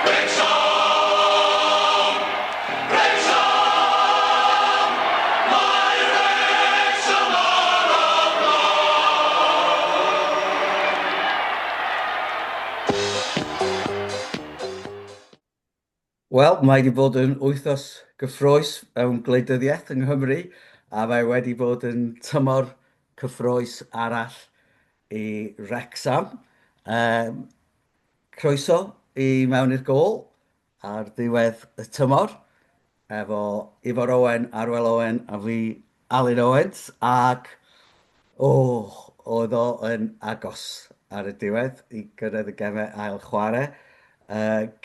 Wrecsam! Wrecsam! Mae Wrecsam ar y Wel, mae wedi bod yn wythnos gyffrous mewn gwleidyddiaeth yng Nghymru, a mae wedi bod yn tymor cyffrous arall i Wrecsam. Um, Croeso i mewn i'r gôl ar ddiwedd y tymor, efo Ifor Owen, Arwel Owen a fi Alun Owens, ac oedd o yn agos ar y diwedd i gyrraedd y gemau ail chwarae.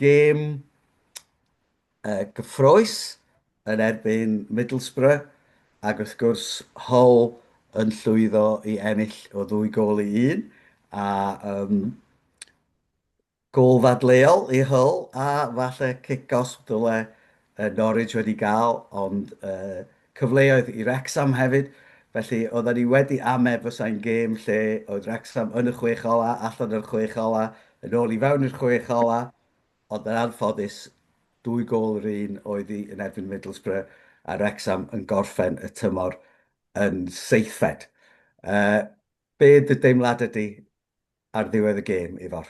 Gêm gyffrous yn erbyn Middlesbrough, ac wrth gwrs Hull yn llwyddo i ennill o 2-1, a gôl ddadleol i Hull, a falle kick-off dyle Norwich wedi gael, ond cyfleoedd i Wrecsam hefyd. Felly oedden ni wedi ameb fysa'n gêm lle oedd Wrecsam yn y chwech ola, allan o'r chwech ola, yn ôl i fewn i'r chwech ola, ond yn anffodus 2 gôl yr un oedd hi yn erbyn Middlesbrough, a Wrecsam yn gorffen y tymor yn seithfed. Uh, be dy deimlad ydy ar ddiwedd y gêm, Ifor?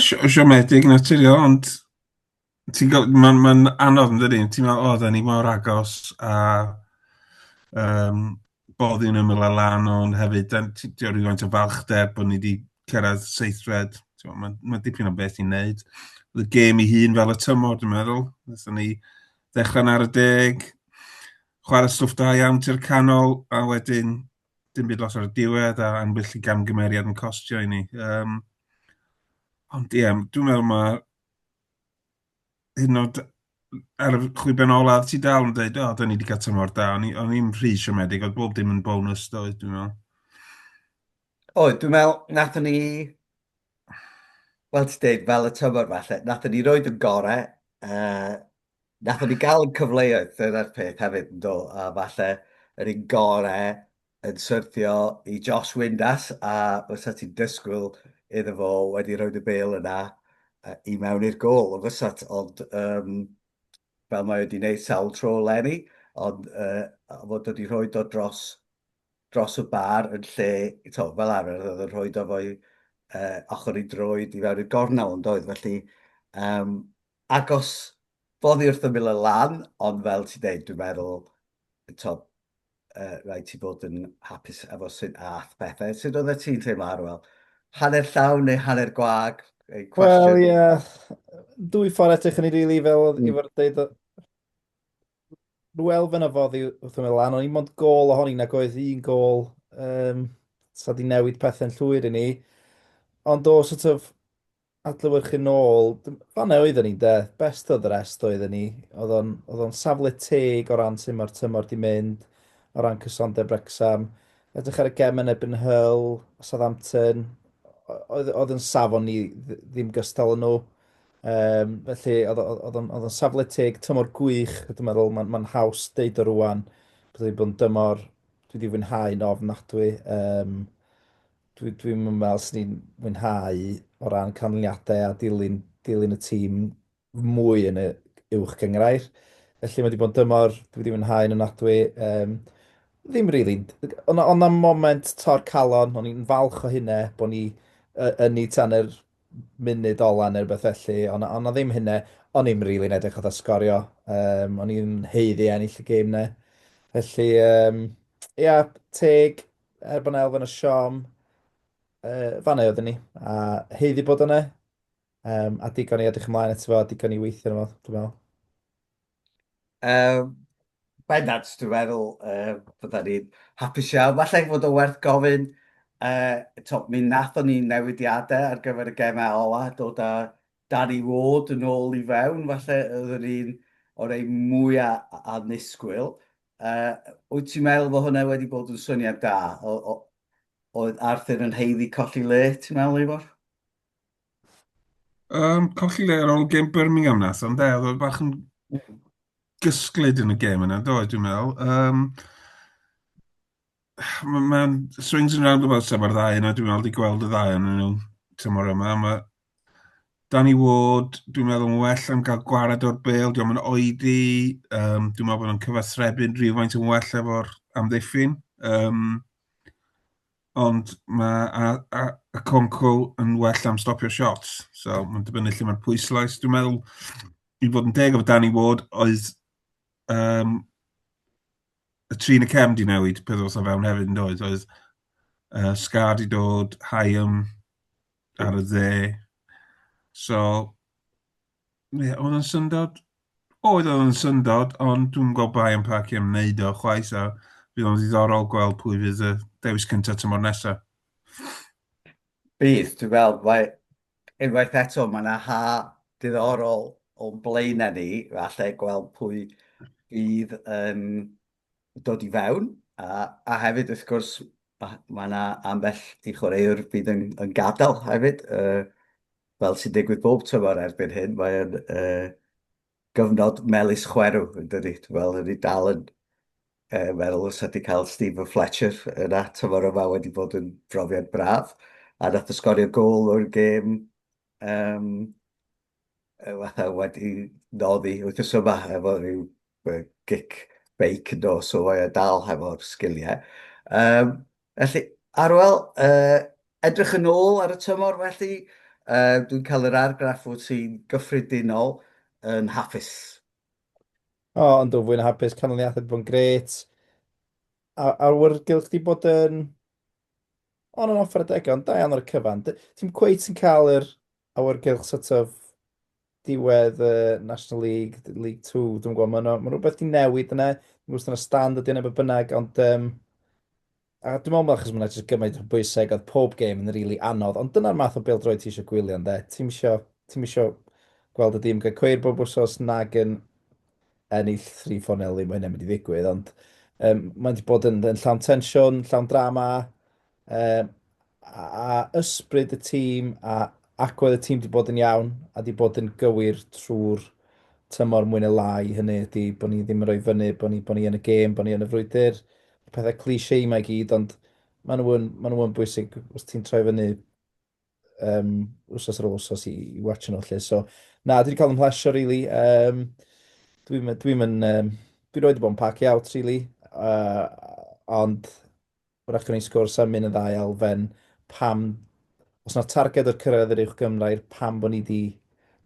Siomedig naturiol, ond mae'n anodd yn dydi. Ti'n meddwl, o, da ni mor agos a um, boddi'n ymyl a lan, ond hefyd, ti'n rhywun o falchder bod ni wedi cyrraedd seithfed. Mae dipyn o beth i'n neud. Oedd y gêm i hun fel y tymor, dwi'n meddwl. Nethon ni ddechrau'n ar y deg, chwarae stwff da iawn ti'r canol, a wedyn dim byd los ar y diwedd, a ambell i gamgymeriad yn costio i ni. Ond ie, dwi'n meddwl mae hyn oed ar y chwiben olaf, ti dal yn dweud, o, da ni wedi cael tymor da. O'n i'n rhy siomedig, oedd bob dim yn bonus, doedd, dwi'n meddwl. Oed, dwi'n meddwl, nathon ni, wel ti dweud, fel y tymor falle, nathon ni roed yn gorau, nathon ni gael yn cyfleoedd, dyna'r peth hefyd yn do, a falle yr un gorau yn syrthio i Josh Windass, a fysa ti'n disgwyl iddo fo wedi roed y bêl yna i mewn i'r gôl, o fysa, ond fel mae wedi gwneud sawl tro Lenny, ond fod wedi rhoi o dros y bar yn lle, fel arfer, oedd yn rhoi o fo'i ochr i droed i fewn i'r gornel yn doedd. Felly, agos boddi wrth ymyl y lan, ond fel ti'n dweud, dwi'n meddwl, rhaid ti bod yn hapus efo sy'n ath bethau. Sut oedd ti'n teimlo Arwel? Hanner llawn neu hanner gwag? Wel, Cwestiwn. ie, dwy ffordd edrych yn ei rili fel i Mm. fod dweud Wel fyna fod i wrth ymyl lan, o'n i'n mond gôl ohoni nag oedd un gôl, sa di newid pethau'n llwyr i ni, ond o sort of adlewyrchu nôl, fanna oedden ni de, best of the rest oedden ni, oedd o'n safle teg o ran sut mae'r tymor di mynd, o ran cysondeb Wrecsam, edrych ar y gem yn ebyn Hull, Southampton, oedd yn safon ni ddim gystal yn nhw. Felly, oedd o'n safle teg, tymor gwych, dwi'n meddwl, mae'n haws deud o rwan, bod wedi bod yn dymor, dwi wedi fwynhau'n ofnadwy. Dwi'n meddwl sy'n ni'n mwynhau o ran canlyniadau a dilyn y tîm mwy yn y uwch gyngrair. Felly mae wedi bod yn dymor, dwi wedi mwynhau'n ofnadwy. Ddim rili. Ond na moment tor calon, o'n i'n falch o hynna, bod ni yn ei tan yr munud ola neu rhywbeth felly, ond na ddim hynna, o'n i'n rili really edrych oedd sgorio. O'n i'n heiddi ennill y gêm na. Felly, ia, teg, er bod 'na elfen o siom, fanna oedden ni, a heiddi bod yna, a digon i edrych ymlaen eto fo, a digon i weithio yno fo, dwi'n meddwl. Bendant, dwi'n meddwl bydda ni'n hapus iawn. Falle fod o werth gofyn, mi nathon ni newidiadau ar gyfer y gemau ola, dod â Danny Ward yn ôl i fewn, falle oedden ni'n o'r ei mwy annisgwyl. Wyt ti'n meddwl bod hwnna wedi bod yn syniad da? Oedd Arthur yn heiddi colli le, ti'n meddwl, Ifor? Colli le ar ôl gêm Birmingham nath, ond oedd o'n bach yn gysglyd yn y gêm yna, doedd, dwi'n meddwl. Mae'n swings and roundabouts efo'r ddau yna, dwi'n meddwl, di gweld y ddau yn nhw tymor yma. Danny Ward, dwi'n meddwl yn well am gael gwared o'r bêl, dwi'n meddwl yn oedi, dwi'n meddwl bod yn cyfathrebu'n rhywfaint yn well efo'r amddiffyn. Ond mae y Conco yn well am stopio shots, so mae'n dibynnu lle mae'r pwyslais. Dwi'n meddwl, i fod yn deg efo Danny Ward, oedd y tri yn y cefn di newid, peth os o fewn hefyd yn dod. Oedd Scar di dod, Hyam ar y dde. So, ie, oedd yn syndod. Oedd yn syndod, ond dwi'n gweld bai yn paci am wneud o chwaith, a bydd o'n ddiddorol gweld pwy fydd y dewis cyntaf tymor nesaf. Bydd, dwi'n meddwl, mae unwaith eto, mae yna ha diddorol o'n blaen ni, falle gweld pwy bydd yn dod i fewn, a hefyd, wrth gwrs, mae yna ambell i chwaraewr bydd yn gadael hefyd, fel sy'n digwydd bob tymor erbyn hyn, mae'n gyfnod melys chwerw, yn dydi. Wel, ydy dal yn meddwl os ydy cael Stephen Fletcher yna tymor yma wedi bod yn brofiad braf. A nath ysgorio gol o'r gêm fatha wedi noddi wythnos yma efo rhyw gic beic yn dos, so mae dal hefo'r sgiliau. Felly, Arwel, edrych yn ôl ar y tymor felly, dwi'n cael yr argraff fod sy'n gyffredinol yn hapus. O, ond dwi'n fwy na hapus, canlyniadau wedi bod yn gret. A'r wyrgylch di bod yn on and off ar y degau, ond da iawn ar y cyfan. Ti'n cweit yn cael yr awyrgylch sort of diwedd National League, League 2, dwi'n gwybod, mae rhywbeth di newid yna, dwi'n gwybod yna stand ydy yna bynnag, ond a dwi'n meddwl achos mae'n jyst gymaint o bwysig, oedd pob game yn rili anodd, ond dyna'r math o bêl-droed ti eisiau gwylio, ynde? Ti'n isio gweld y dîm gael cweir bob wsos nag yn ennill 3-0 mae hynny'n mynd i ddigwydd, ond mae'n wedi bod yn llawn tensiwn, llawn drama, a ysbryd y tîm a agwedd y tîm wedi bod yn iawn a wedi bod yn gywir trwy'r tymor mwy neu lai. Hynny ydy bod ni ddim yn rhoi fyny, bod ni yn y gêm, bod ni yn y frwydr, pethau cliché mae gyd, ond maen nhw yn bwysig os ti'n troi fyny wsos ar ôl wsos i watch nhw lle. So, na, dwi wedi cael yn pleasure, really. Dwi'n rhoi wedi bod yn pack out, really. Ond, wrach gen i sgwrs am mynd yn dda elfen pam, os yna targed o'r cyrraedd yr uwch Gymraeg, pam bod ni wedi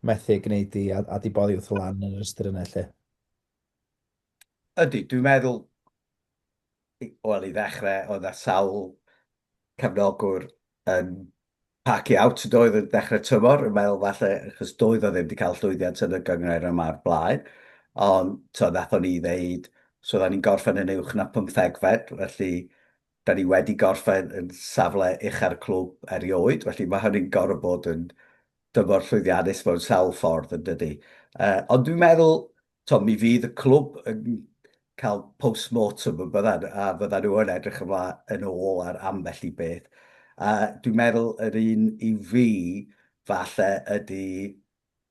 methu gwneud i a di boddi wrth y lan yn yr ystyr yna, lle. Ydy, dwi'n meddwl, wel, i ddechrau, oedd y sawl cefnogwr yn paci out doedd yn dechrau tymor, yn meddwl falle, achos doedd o ddim wedi cael llwyddiant yn y gyngor yma'r blaen, ond so nathon ni ddeud, so da ni'n gorffen yn uwch na 15fed, felly da ni wedi gorffen yn safle ucha'r clwb erioed, felly mae hynny'n gorfod bod yn dymor llwyddiannus mewn sawl ffordd yn dydy. Ond dwi'n meddwl, mi fydd y clwb yn cael post-mortem yn byddan, a byddan nhw yn edrych yn ôl ar ambell i beth. Dwi'n meddwl yr un i fi falle ydy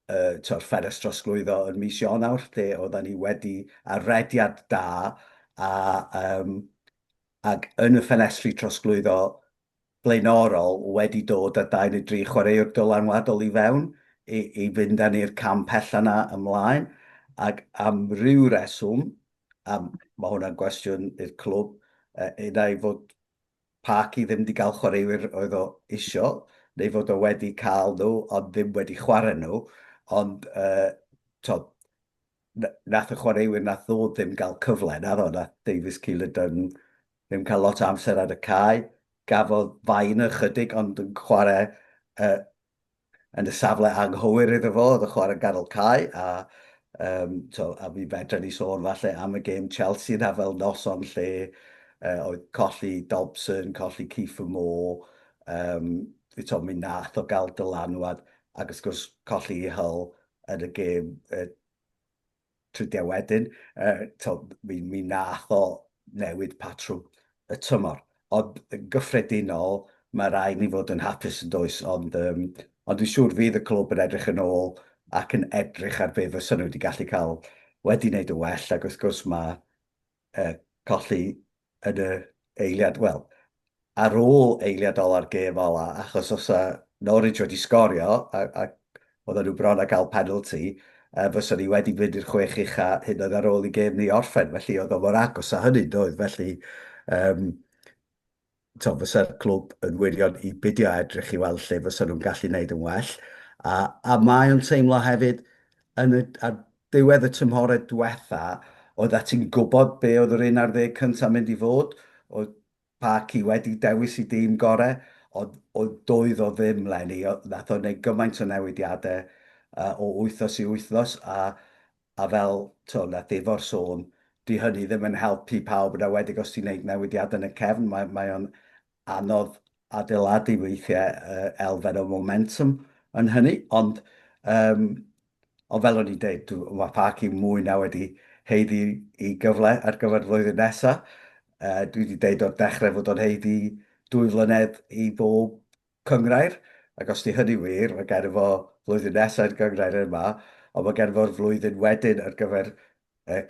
ffenest trosglwyddo yn mis Ionawr, lle oedden ni wedi arrediad da ac yn y ffenestri trosglwyddo blaenorol wedi dod â 2 neu 3 chwaraewr dylanwadol i fewn i fynd â ni'r cam pell yna ymlaen. Ac am ryw reswm, mae hwnna'n gwestiwn i'r clwb, yna i fod Parky ddim wedi cael chwaraewyr oedd o isio, neu fod o wedi cael nhw, ond ddim wedi chwarae nhw. Ond nath y chwaraewyr nath ddod ddim cael cyfle, nath Davies Keelan ddim cael lot o amser ar y cae. Gafodd fain ychydig, ond yn chwarae yn y safle anghywir iddo fo, oedd y chwarae ganol cae, a mi fedra ni sôn falle am y gêm Chelsea na fel noson lle oedd colli Dobson, colli Kiefer Moore, mi nath o gael dylanwad, ac wrth gwrs colli Hull yn y gêm trydiau wedyn, mi nath o newid patrwm y tymor. Ond yn gyffredinol, mae rhaid ni fod yn hapus yn does, ond dwi'n siŵr fydd y clwb yn edrych yn ôl ac yn edrych ar be fysa nhw wedi gallu cael wedi wneud y well, ac wrth gwrs mae colli yn y eiliad, wel, ar ôl eiliad ola'r gêm ola, achos os Norwich wedi sgorio, a oedden nhw bron a gael penalty, fysa ni wedi mynd i'r 6 ucha hyd yn oed ar ôl i gêm ni orffen. Felly oedd o mor agos a hynny, doedd. Felly, fysa'r clwb yn wirion i bidio edrych i weld lle fysa nhw'n gallu wneud yn well. A mae o'n teimlo hefyd ar diwedd y tymhorau diwetha, oedd ti'n gwybod be oedd yr 11 cyntaf mynd i fod, oedd Parky wedi dewis i dîm gorau, oedd doedd o ddim Lenny, nath o wneud gymaint o newidiadau o wythnos i wythnos, a fel nath efo'r sôn, di hynny ddim yn helpu pawb yna wedi os ti'n gwneud newidiadau yn y cefn, mae o'n anodd adeiladu weithiau elfen o momentum yn hynny, ond fel o'n i'n dweud, mae Parky mwy na wedi heiddi i gyfle ar gyfer flwyddyn nesaf. Dwi wedi dweud o'r dechrau fod o'n heiddi 2 flynedd i bob cyngrair, ac os di hynny wir, mae gen fo flwyddyn nesaf i'r cyngrair yma, ond mae gen fo'r flwyddyn wedyn ar gyfer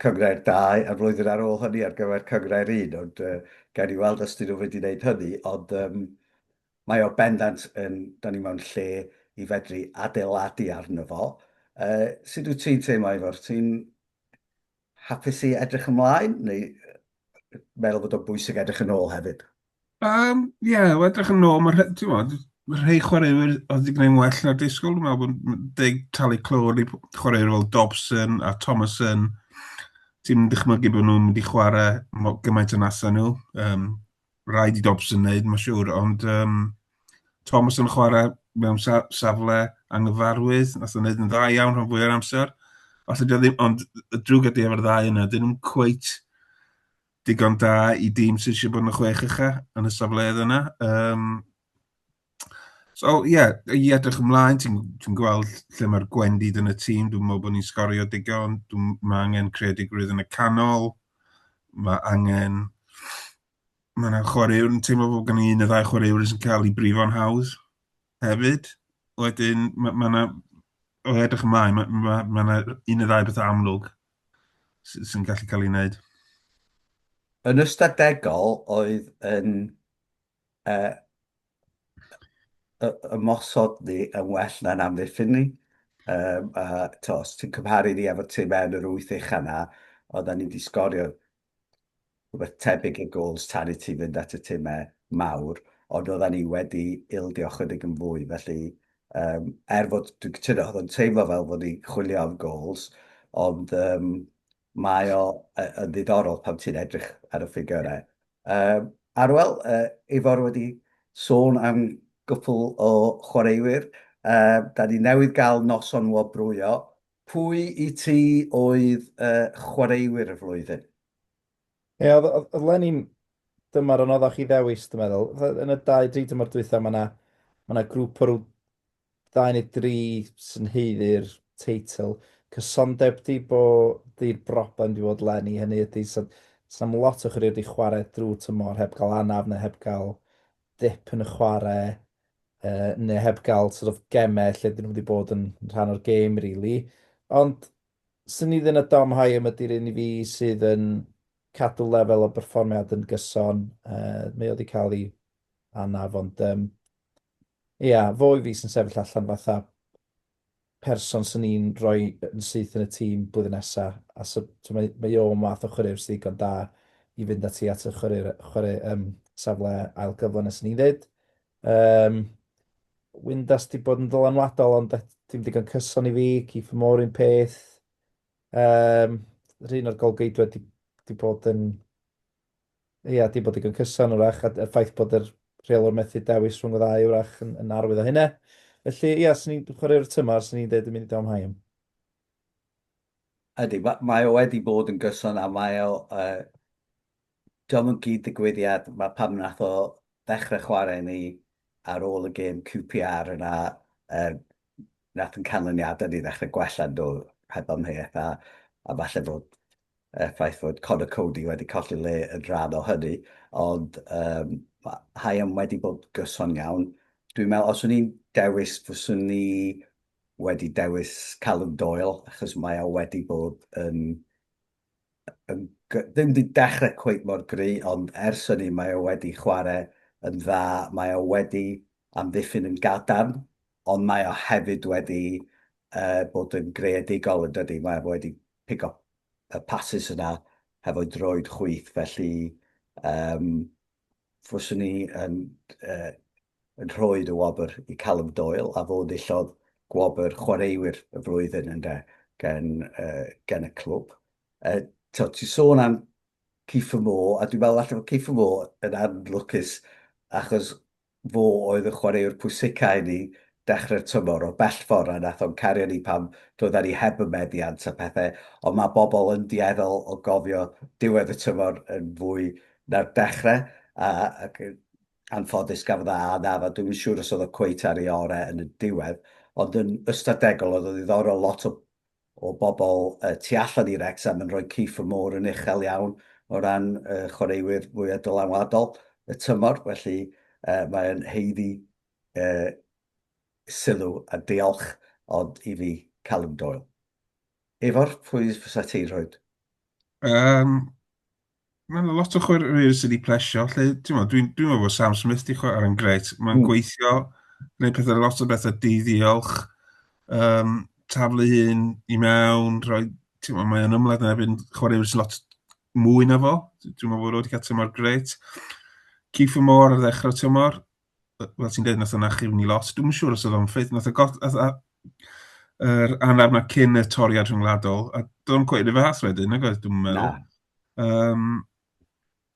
cyngrair 2 a'r flwyddyn ar ôl hynny ar gyfer cyngrair 1, ond gen i weld os dyn nhw wedi gwneud hynny, ond mae o bendant da ni mewn lle i fedru adeiladu arno fo. Sut wyt ti'n teimlo efo'r? Ti'n hapus i edrych ymlaen, neu meddwl bod o'n bwysig edrych yn ôl hefyd? Edrych yn ôl, mae rhai chwaraewyr oedd wedi gwneud well na'r disgwyl. Dwi'n meddwl bod deg talu clywed i chwaraewyr fel Dobson a Thomason. Ti'n dychmygu bod nhw'n mynd i chwarae gymaint yn asa nhw. Rhaid i Dobson wneud, mae'n siŵr, ond Thomason chwarae mewn safle anghyfarwydd. Nath o'n wneud yn dda iawn rhan fwy o'r amser. Ond y drwg ydy efo'r ddau yna, dyn nhw'n cweit digon da i dîm sydd eisiau bod yn y 6 ucha yn y safleoedd yna. I edrych ymlaen, ti'n gweld lle mae'r gwendid yn y tîm, dwi'n meddwl bod ni'n sgorio digon, mae angen creadigrwydd yn y canol, mae yna chwaraewr yn teimlo bod gen i 1 neu 2 chwaraewr sy'n cael ei brifo'n hawdd hefyd. Wedyn, o edrych ymlaen, mae yna 1 neu 2 beth amlwg sy'n gallu cael ei wneud. Yn ystadegol, oedd ymosod ni yn well na'n amddiffyn ni. Os ti'n cymharu ni efo tîm mewn yr 8 ucha yna, oedden ni wedi sgorio rhywbeth tebyg i gols tan i ti fynd at y tîmau mawr, ond oedden ni wedi ildio chydig yn fwy. Felly, fod dwi'n cytuno, oedd o'n teimlo fel fod ni chwilio am gols, ond mae o yn ddiddorol pan ti'n edrych ar y ffigurau. Arwel, Ifor wedi sôn am gwpl o chwaraewyr. Da ni newydd gael noson o brwyo. Pwy i ti oedd chwaraewyr y flwyddyn? Oedd Lenny'n dymor anoddach i ddewis, dwi'n meddwl. Yn y 2-3 dymor dwytha, mae yna grŵp o 2 neu 3 sy'n heiddi'r teitl. Cysondeb di'r broblem di fod Lenny, hynny ydy, sy'n lot o chwaraewyr wedi chwarae drwy tymor heb gael anaf neu heb gael dip yn y chwarae, neu heb gael gemau lle dyn nhw wedi bod yn rhan o'r gêm, really. Ond, sy'n ni ddim y Dom Hyam ydy'r un i fi sydd yn cadw lefel o berfformiad yn gyson. Mae wedi cael ei anaf, ond fo i fi sy'n sefyll allan fatha person sy'n ni'n rhoi yn syth yn y tîm blwyddyn nesaf. A mae o math o chwaraewr sydd digon da i fynd ati at y safle ail gyfle nes ni'n dweud. Windas di bod yn dylanwadol, ond dim digon cyson i fi, Kiefer Moore un peth. Rhyn o'r golgeidwad di bod yn di bod digon cyson wrach, a y ffaith bod yr rheolwr methu dewis rhwng y ddau wrach yn arwydd o hynna. Felly, sy'n ni'n chwarae'r tymor, sy'n ni'n dweud yn mynd i Dom Hyam. Ydy, mae o wedi bod yn gyson, a mae o diolch yn gyd digwyddiad, mae pam nath o ddechrau chwarae ni ar ôl y gêm QPR yna, nath yn canlyniadau ni ddechrau gwella nhw heb amheuaeth, a falle fod ffaith fod Conor Cody wedi colli le yn rhan o hynny, ond Hyam wedi bod gyson iawn. Dwi'n meddwl, os o'n i'n dewis, fyswn ni wedi dewis Callum Doyle, achos mae o wedi bod ddim wedi dechrau cweit mor gry, ond ers hynny mae o wedi chwarae yn dda, mae o wedi amddiffyn yn gadarn, ond mae o hefyd wedi bod yn greadigol yn dydy. Mae wedi pick up y passes yna hefo'i droed chwyth, felly fwyswn ni yn rhoi y wobr i Callum Doyle a fod illodd gwobr chwaraewyr y flwyddyn gen y clwb. Ti'n sôn am Kiefer Moore, a dwi'n meddwl allan o Kiefer Moore yn anlwcus achos fo oedd y chwaraewr pwysicau ni dechrau'r tymor o bell ffordd a nath o'n cario ni pam doedden ni heb y meddiant a pethau, ond mae bobl yn dieddol o gofio diwedd y tymor yn fwy na'r dechrau ac anffodus gafodd a anaf a dwi'n siŵr os oedd o cweit ar ei orau yn y diwedd, ond yn ystadegol oedd o ddiddorol lot o bobl tu allan i Wrecsam yn rhoi Kiefer Moore yn uchel iawn o ran chwaraewyr fwy dylanwadol y tymor, felly mae'n heiddi sylw a diolch, ond i fi Callum Doyle. Efo'r pwy fysa ti'n rhoi? Mae'n lot o chwaraewyr sydd wedi plesio. Dwi'n meddwl bod Sam Smith wedi chwarae yn greit. Mae'n gweithio, gwneud pethau lot o bethau diddiolch, taflu hun i mewn, mae'n ymladd yn erbyn chwaraewyr sy'n lot mwy na fo. Dwi'n meddwl bod wedi cael tymor greit. Kiefer Moore ar ddechrau tymor, fel ti'n dweud, nath o'n achub ni lot. Dwi'n siŵr os oedd o'n ffeit. Nath yr anaf na cyn y toriad rhyngwladol, a do'n gweud y fath wedyn, nag oedd, dwi'n meddwl.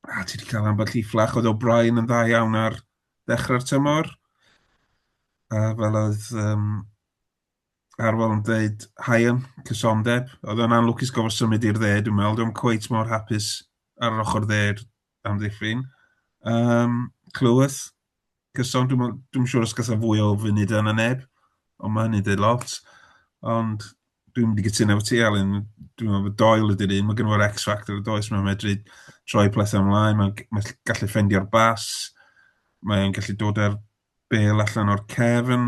Ti wedi cael ambell i fflach, oedd O'Brien yn dda iawn ar ddechrau'r tymor. A fel oedd Arall yn dweud, Haen, cysondeb. Oedd o'n anlwcus gofod symud i'r dde, dwi'n meddwl. Dwi'n cweit mor hapus ar yr ochr dde'r am ddiffyn. Clyweth, cyson, dwi'n siŵr os gallai fwy o funud yna neb, ond mae hynny'n dweud lot. Ond dwi'n wedi gytuno efo ti, Alun. Dwi'n meddwl bod Doyle ydy'r un, mae gen fo'r X-Factor y does, mae'n medru troi pethau ymlaen, mae'n gallu ffendio'r bas, mae'n gallu dod ar bel allan o'r cefn,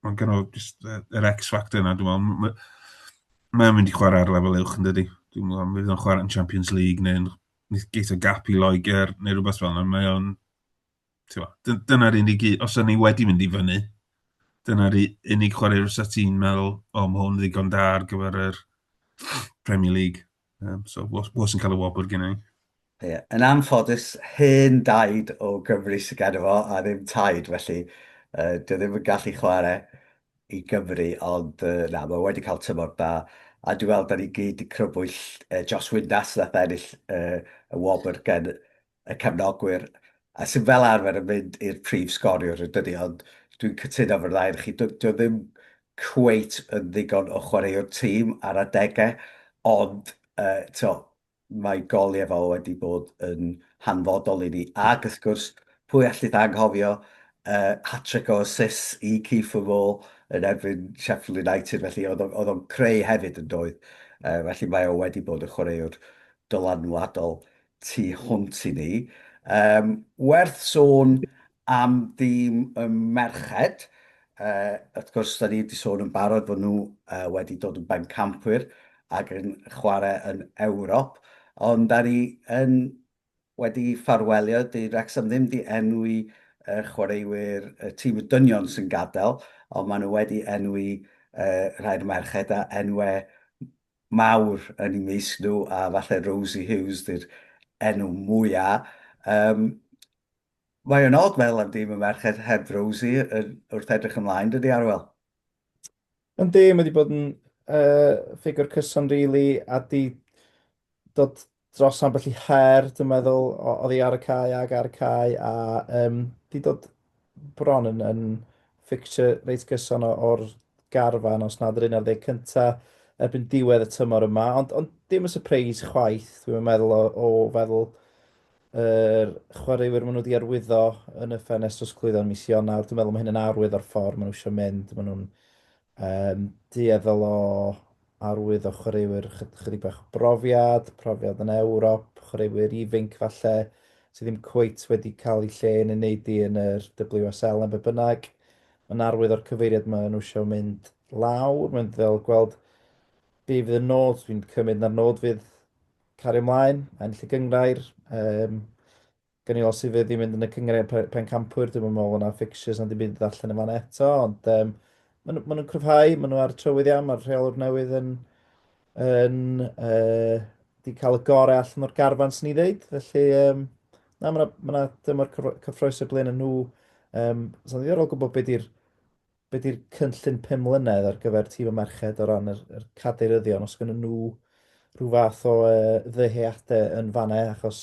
mae'n gen yr X-Factor yna, dwi'n meddwl. Mae'n mynd i chwarae ar lefel uwch yn dydi. Dwi'n meddwl, mae'n mynd chwarae yn Champions League, neu'n geith o gap i Loegr, neu rhywbeth fel yna. Mae'n, dyna'r unig, os yna ni wedi mynd i fyny, dyna'r unig chwaraewyr os ti'n meddwl, mae hwn ddigon da ar gyfer yr Premier League. So, was yn cael y wobr gen i. Yn anffodus, hen daid o Gymru sy'n gen fo, a ddim taid, felly dwi ddim yn gallu chwarae i Gymru, ond mae wedi cael tymor da. A dwi'n meddwl, da ni gyd i crybwyll Jos Windas nath ennill y wobr gen y cefnogwyr. A sy'n fel arfer yn mynd i'r prif sgoriwr yn dydi, ond dwi'n cytuno fy ddau chi. Dwi ddim cweit yn ddigon o chwaraewr tîm ar adegau, ond mae goliau fo wedi bod yn hanfodol i ni. Ac wrth gwrs, pwy allith anghofio hat-trick o assists i Kiefer Moore yn erbyn Sheffield United, felly oedd o'n creu hefyd yn doedd. Felly mae o wedi bod yn chwaraewr dylanwadol tu hwnt i ni. Werth sôn am ddim merched. Wrth gwrs, da ni wedi sôn yn barod bod nhw wedi dod yn bencampwyr ac yn chwarae yn Ewrop, ond da ni wedi ffarwelio, di Wrecsam ddim di enwi chwaraewyr tîm y dynion sy'n gadael, ond maen nhw wedi enwi rhaid merched a enwau mawr yn ei misg nhw, a falle Rosie Hughes di'r enw mwyaf. Mae yn od fel am dim y merched heb Rosie wrth edrych ymlaen, dydy Arall? Yndi, mae wedi bod yn ffigur cyson rili, a di dod dros ambell i her, dwi'n meddwl, oedd hi ar y cae ag ar y cae, a di dod bron yn fficture reit gyson o'r garfan, os nad yr 11 cyntaf erbyn diwedd y tymor yma, ond dim y surprise chwaith, dwi'n meddwl, o feddwl chwaraewyr maen nhw wedi arwyddo yn y ffenest trosglwyddo yn mis Ionawr. Dwi'n meddwl mae hyn yn arwydd o'r ffordd maen nhw eisiau mynd. Maen nhw'n dieddol o arwydd o chwaraewyr chydig bach profiad yn Ewrop, chwaraewyr ifinc falle, sydd ddim cweit wedi cael ei lle yn neud yn yr WSL yn be bynnag. Mae'n arwydd o'r cyfeiriad maen nhw eisiau mynd lawr. Mae'n ddel gweld be fydd y nod, dwi'n cymryd na'r nod fydd cario ymlaen, ennill y gyngrair. Gan i os i fydd i mynd yn y cyngrair pencampwyr, dwi'n meddwl yna fixtures na ddim byd allan yma eto, ond ma nhw'n cryfhau, ma nhw ar y trywydd iawn, mae'r rheolwr newydd yn di cael y gorau allan o'r garfan sy'n ei ddeud. Felly, na, ma dymor cyffroes y blaen yn nhw. So'n ddiddorol gwybod be di'r cynllun 5 mlynedd ar gyfer tîm y merched o ran yr cadeiryddion, os gynnyn nhw rhyw fath o ddyheadau yn fanau, achos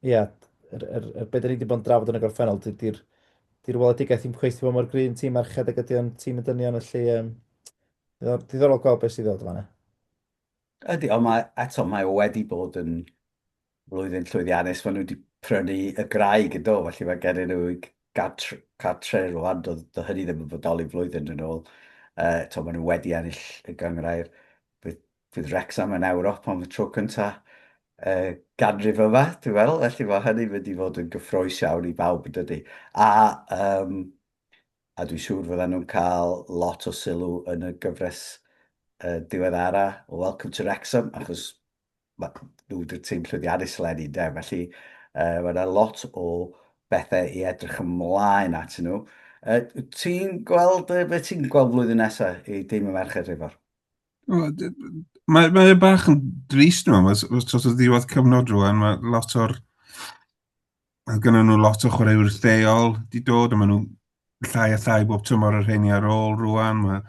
ia, be da ni wedi bod yn drafod yn y gorffennol, di'r weledigaeth i'n gweithio mor grin tîm merched ac ydy o'n tîm y dynion, felly diddorol gweld beth sydd ddod fanau. Ydy, ond eto mae o wedi bod yn flwyddyn llwyddiannus. Maen nhw wedi prynu y graig yn do, felly mae gennym nhw cartre rwan, doedd hynny ddim yn bodoli flwyddyn yn ôl. Maen nhw wedi ennill y gyngrair. Bydd Wrecsam yn Ewrop am y tro cyntaf ganrif yma, dwi'n meddwl. Felly mae hynny wedi fod yn gyffroes iawn i bawb yn dydy. A dwi'n siŵr fydden nhw'n cael lot o sylw yn y gyfres diweddara o Welcome to Wrexham, achos nhw wedi'r tîm llwyddiannus leni, de. Felly mae yna lot o bethau i edrych ymlaen at nhw. Ti'n gweld, beth ti'n gweld flwyddyn nesaf i dîm y merched efo'r? Mae bach yn drist nhw, os oes ddiwedd cyfnod rwan, mae lot o'r... Gynnu nhw lot o chwaraewyr lleol di dod, a maen nhw llai a llai bob tymor yr rheini ar ôl rwan. Mae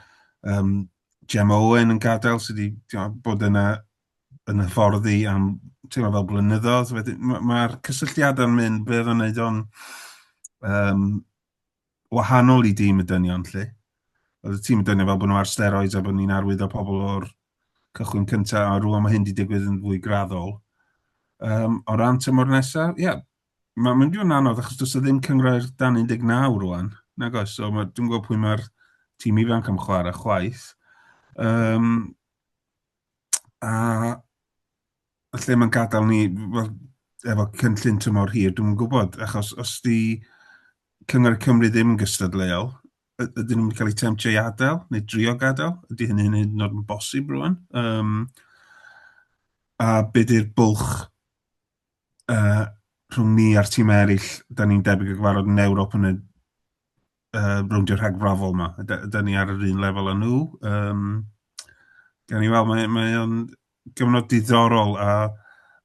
Jem Owen yn gadael sydd wedi bod yn hyfforddi am fel blynyddoedd. Mae'r cysylltiadau'n mynd beth yn neud o'n wahanol i dîm y dynion, lle. Oedd y tîm y dynion fel bod nhw ar steroids a bod ni'n arwydd o pobl o'r cychwyn cyntaf, a rwan mae hyn wedi digwydd yn fwy graddol. O ran tymor nesaf, mae'n mynd i'n anodd, achos does ddim cyngrair dan 19 rwan. Nag oes, so dwi'n gwybod pwy mae'r tîm ifanc am chwarae chwaith. A lle mae'n gadael ni efo cynllun tymor hir, dwi'n gwybod, achos os di Cyngor Cymru ddim yn gystadleuol, ydyn nhw'n cael eu temtio i adael, neu drio gadael, ydy hynny'n hyn yn bosib rwan. A beth yw'r bwlch rhwng ni a'r tîm eraill, da ni'n debyg o gyfarfod yn Ewrop yn y rowndi'r rhagfrafol yma. Da ni ar yr un lefel â nhw. Gan i weld, mae'n gyfnod diddorol, a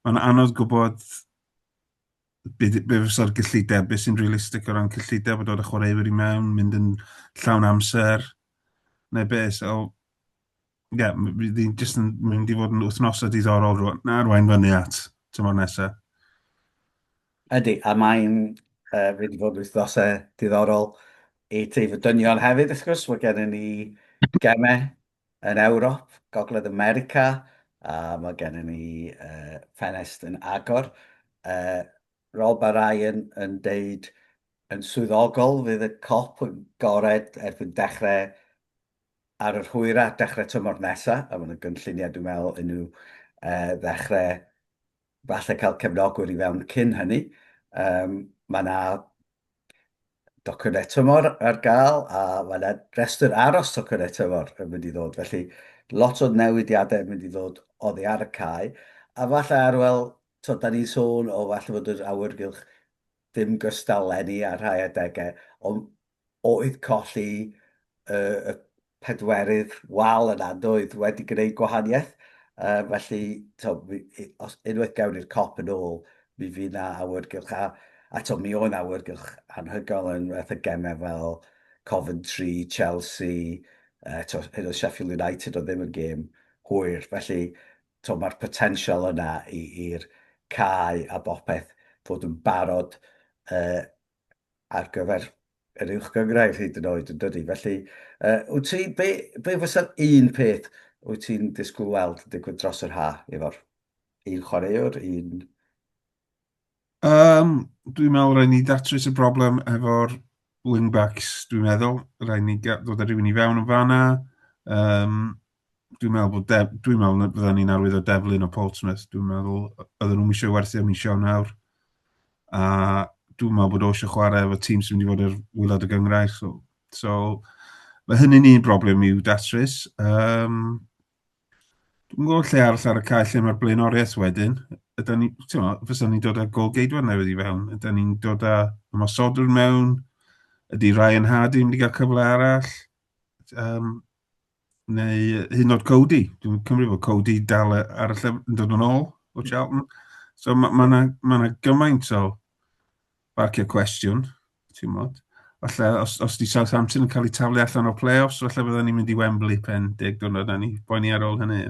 mae'n anodd gwybod be fysa'r gyllideb, beth sy'n realistig o ran cyllideb, bod o'r chwaraewyr i mewn, mynd yn llawn amser, neu beth. So, bydd mynd i fod yn wythnosau diddorol rwan. Na rwain fyny at tymor nesaf. Ydy, a mae'n fynd i fod yn wythnosau diddorol i tîm y dynion hefyd, wrth gwrs. Mae gennym ni gemau yn Ewrop, Gogledd America, a mae gennym ni ffenest yn agor. Rob a Ryan yn deud yn swyddogol fydd y cop yn gored erbyn dechrau ar yr hwyra, dechrau tymor nesaf, a mae'n gynlluniau dwi'n meddwl yn nhw ddechrau falle cael cefnogwyr i fewn cyn hynny. Mae yna docynnau tymor ar gael, a mae yna restr aros docynnau tymor yn mynd i ddod. Felly, lot o newidiadau yn mynd i ddod oddi ar y cae. A falle Arwel, da ni'n sôn o falle fod yr awyrgylch ddim gystallenni ar rhai adegau, ond oedd colli y pedwerydd wal yn andoedd wedi gwneud gwahaniaeth. Felly, os unwaith gawn i'r cop yn ôl, mi fydd na awyrgylch. A mi o'n awyrgylch anhygoel yn fath o gemau fel Coventry, Chelsea, hyd o Sheffield United o ddim yn gêm hwyr. Felly, mae'r potensial yna i'r cae a bopeth fod yn barod ar gyfer yr uwch gyngrair hyd yn oed yn dydy. Felly, be fysa'r un peth wyt ti'n disgwyl weld yn digwydd dros yr ha efo'r un chwaraewr, Dwi'n meddwl rhaid ni datrys y broblem efo'r wingbacks, dwi'n meddwl. Rhaid ni ddod â rhywun i fewn yn fanna. Dwi'n meddwl bydden ni'n arwydd o Devlin o Portsmouth. Dwi'n meddwl oedden nhw'n eisiau werthu am eisiau nawr. A dwi'n meddwl bod o eisiau chwarae efo tîm sy'n mynd i fod yr wylod y gyngrair. So mae hynny'n un broblem i'w datrys. Dwi'n gwybod lle arall ar y cae lle mae'r blaenoriaeth wedyn. Fysa ni'n dod â gol geidwad newydd i fewn. Ydyn ni'n dod â ymosodwr mewn. Ydy Ryan Hardy mynd i gael cyfle arall? Um, neu hyn oed Cody. Dwi'n cymryd bod Cody dal ar y lle yn dod yn ôl o Charlton. So mae gymaint o barcio cwestiwn, ti'n modd. Falle, os di Southampton yn cael ei taflu allan o play-offs, falle byddwn ni'n mynd i Wembley pen 10 diwrnod a ni boeni ar ôl hynny.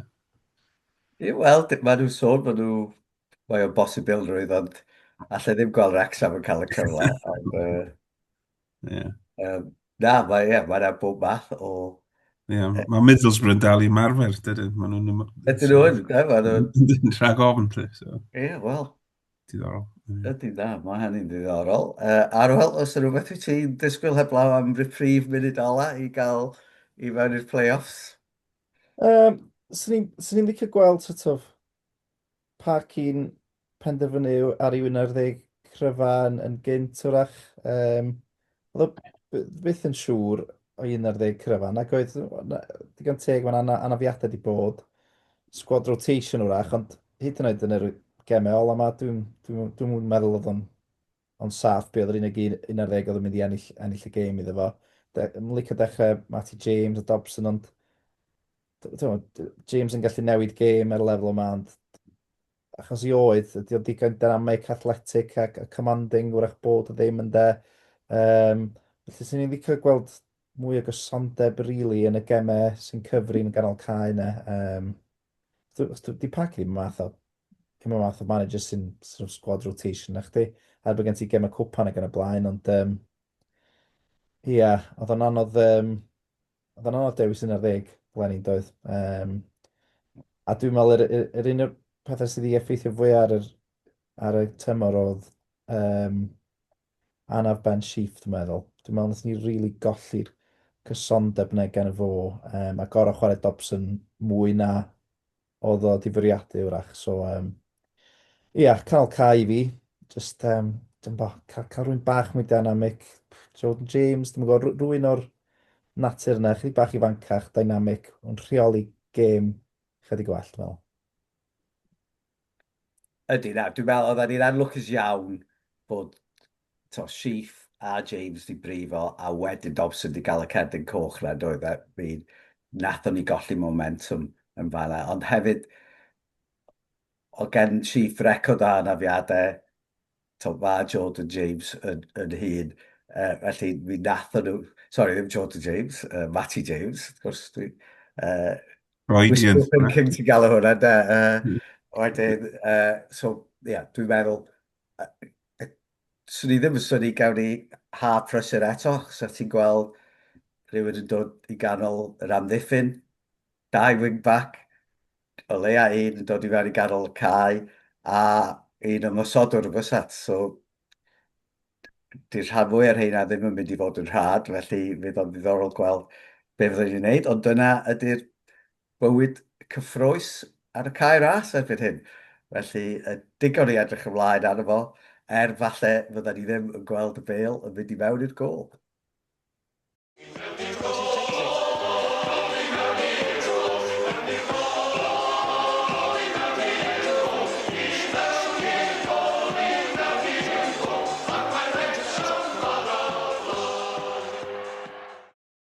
Wel, mae nhw'n sôn bod nhw, mae o'n bosibilrwydd, ond allai ddim gweld Wrecsam yn cael y cyfle. Ond, Yeah. na, mae yna bob math o... Mae Middlesbrough yn dal i marfer, dydyn. Maen nhw'n... Ydyn nhw'n, mae nhw'n... Rhag ofn, lle. So, Ie, wel, diddorol. ydy na, mae hynny'n ddiddorol. Arall, os yna rhywbeth wyt ti'n disgwyl heblaw am reprieve munud ola i gael i mewn i'r play-offs? Swn i'n licio gweld sort of pa cyn penderfynu ar ei 11 cryfan yn gynt wrach. Oedd o byth yn siŵr o 11 cryfan, ac oedd digon teg mae'n anafiadau di bod, squad rotation wrach, ond hyd yn oed yn yr gemau ola yma, dwi'n meddwl oedd o'n saff be oedd yr unig 11 oedd yn mynd i ennill y gêm iddo fo. Yn licio dechrau Matty James a Dobson, ond James yn gallu newid gêm ar y lefel yma, ond achos i oed, ydy o'n digon dynamic, athletic a commanding, wrach bod o ddim yn de. Felly sy'n ni'n licio gweld mwy o gysondeb really yn y gemau sy'n cyfri yn ganol cae yna. Di Pac ddim yn math o manager sy'n sort of squad rotation na chdi. Er bod gen ti gemau cwpan ac yn y blaen, ond ia, oedd o'n anodd dewis yn ar ddeg blenni doedd. A dwi'n meddwl yr un o'r pethau sydd wedi effeithio fwy ar y tymor oedd anaf Ben Sheaf, dwi'n meddwl. Dwi'n meddwl nes ni rili golli'r cysondeb na gen y fo, a gorau chwarae Dobson mwy na oedd o difyriadu wrach. So, ia, canol cae i fi, just, cael rhywun bach mwy dynamic. Jordan James, dwi'n gwybod, rhywun o'r natur yna, chydig bach ifancach, dynamic, ond rheoli gêm chydig gwell, dwi'n meddwl. Ydy na, dwi'n meddwl oedd ni'n anlwcus iawn bod Sheaf a James di brifo a wedyn Dobson di gael y cerdyn coch na, doedd e. Nathon ni golli momentum yn fanna, ond hefyd o gen Sheaf record a anafiadau, mae Jordan James yn hun. Felly mi nathon nhw, sorry, ddim Jordan James, Matty James, wrth gwrs, dwi'n... Freudian. Wishful thinking ti'n gael o hwnna, de. Wedyn, so, ia, dwi'n meddwl, swn i ddim yn syni gawn ni half pressure eto, so ti'n gweld rhywun yn dod i ganol yr amddiffyn, 2 wing-back, o leia un yn dod i fewn i ganol y cae, a un ymosodwr y bysat, so di'r rhan fwy ar heina ddim yn mynd i fod yn rhad, felly fydd o'n ddiddorol gweld be fyddwn ni'n gwneud, ond dyna ydy'r bywyd cyffroes ar y cae ras erbyn hyn. Felly, digon i edrych ymlaen arno fo, falle fydda ni ddim yn gweld y bêl yn mynd i mewn i'r gôl.